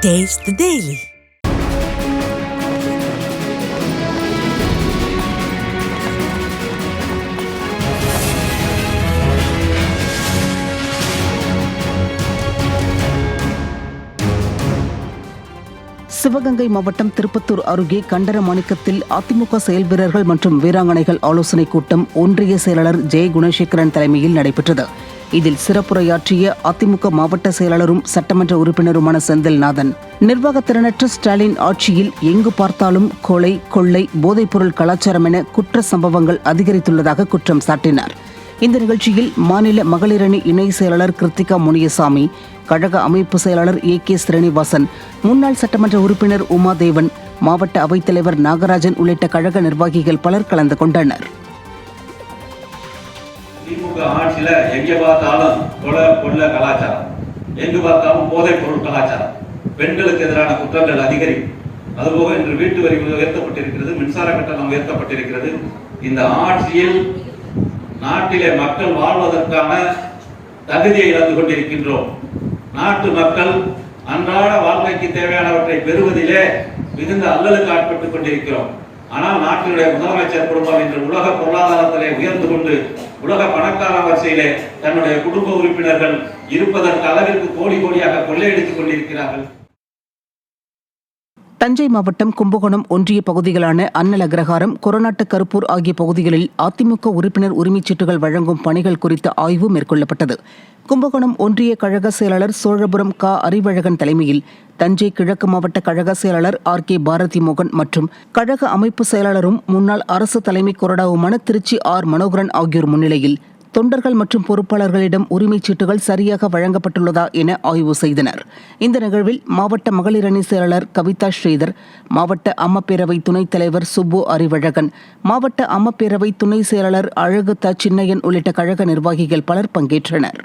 Taste the Daily. Sivaganga மாவட்டம் திருப்பத்தூர் அருகே கண்டரமாணிக்கத்தில் அதிமுக செயல் வீரர்கள் மற்றும் வீராங்கனைகள் ஆலோசனைக் கூட்டம் ஒன்றிய செயலாளர் ஜெய குணசேகரன் தலைமையில் நடைபெற்றது. இதில் சிறப்புரையாற்றிய அதிமுக மாவட்ட செயலாளரும் சட்டமன்ற உறுப்பினருமான செந்தில்நாதன், நிர்வாகத்திறனற்ற ஸ்டாலின் ஆட்சியில் எங்கு பார்த்தாலும் கொலை, கொள்ளை, போதைப்பொருள் கலாச்சாரம் என குற்ற சம்பவங்கள் அதிகரித்துள்ளதாக குற்றம் சாட்டினார். இந்த நிகழ்ச்சியில் மாநில மகளிரணி இணை செயலாளர் கிருத்திகா முனியசாமி, கழக அமைப்பு செயலாளர் ஏ.கே. ஸ்ரீனிவாசன், முன்னாள் சட்டமன்ற உறுப்பினர் உமாதேவன், மாவட்ட அவைத்தலைவர் நாகராஜன் உள்ளிட்ட கழக நிர்வாகிகள் பலர் கலந்து கொண்டனர். திமுக ஆட்சியில எங்க பார்த்தாலும் கொலை, கொள்ள கலாச்சாரம், எங்கு பார்த்தாலும் போதைப் பொருள் கலாச்சாரம், பெண்களுக்கு எதிரான குற்றங்கள் அதிகரிக்கும். அதுபோக இன்று வீட்டு வரி உயர்த்தப்பட்டிருக்கிறது, மின்சார கட்டணம் உயர்த்தப்பட்டிருக்கிறது. இந்த ஆட்சியில் நாட்டிலே மக்கள் வாழ்வதற்கான தகுதியை இழந்து கொண்டிருக்கின்றோம். நாட்டு மக்கள் அன்றாட வாழ்க்கைக்கு தேவையானவற்றை பெறுவதிலே மிகுந்த அல்லலுக்கு ஆட்பட்டுக் கொண்டிருக்கிறோம். ஆனால் நாட்டினுடைய முதலமைச்சர் குடும்பம் இன்று உலக பொருளாதாரத்திலே உயர்ந்து கொண்டு உலக பணக்கார வரிசையிலே தன்னுடைய குடும்ப உறுப்பினர்கள் இருப்பதற்கு அளவிற்கு கோடி கோடியாக கொள்ளையடித்துக் கொண்டிருக்கிறார்கள். தஞ்சை மாவட்டம் கும்பகோணம் ஒன்றிய பகுதிகளான அண்ணல் அக்ரஹாரம், கொரநாட்டு கருப்பூர் ஆகிய பகுதிகளில் அதிமுக உறுப்பினர் உரிமைச்சீட்டுகள் வழங்கும் பணிகள் குறித்த ஆய்வு மேற்கொள்ளப்பட்டது. கும்பகோணம் ஒன்றிய கழக செயலாளர் சோழபுரம் க. அறிவழகன் தலைமையில் தஞ்சை கிழக்கு மாவட்ட கழக செயலாளர் ஆர்.கே. பாரதி மோகன் மற்றும் கழக அமைப்பு செயலாளரும் முன்னாள் அரசு தலைமை கொறடாவுமான திருச்சி ஆர். மனோகரன் ஆகியோர் முன்னிலையில் தொண்டர்கள் மற்றும் பொறுப்பாளர்களிடம் உரிமைச்சீட்டுகள் சரியாக வழங்கப்பட்டுள்ளதா என ஆய்வு செய்தனர். இந்த நிகழ்வில் மாவட்ட மகளிரணி செயலாளர் கவிதா ஸ்ரீதர், மாவட்ட அம்மப்பேரவை துணைத் தலைவர் சுப்பு அறிவழகன், மாவட்ட அம்மப்பேரவை துணை செயலாளர் அழகு த. சின்னையன் உள்ளிட்ட கழக நிர்வாகிகள் பலர் பங்கேற்றனர்.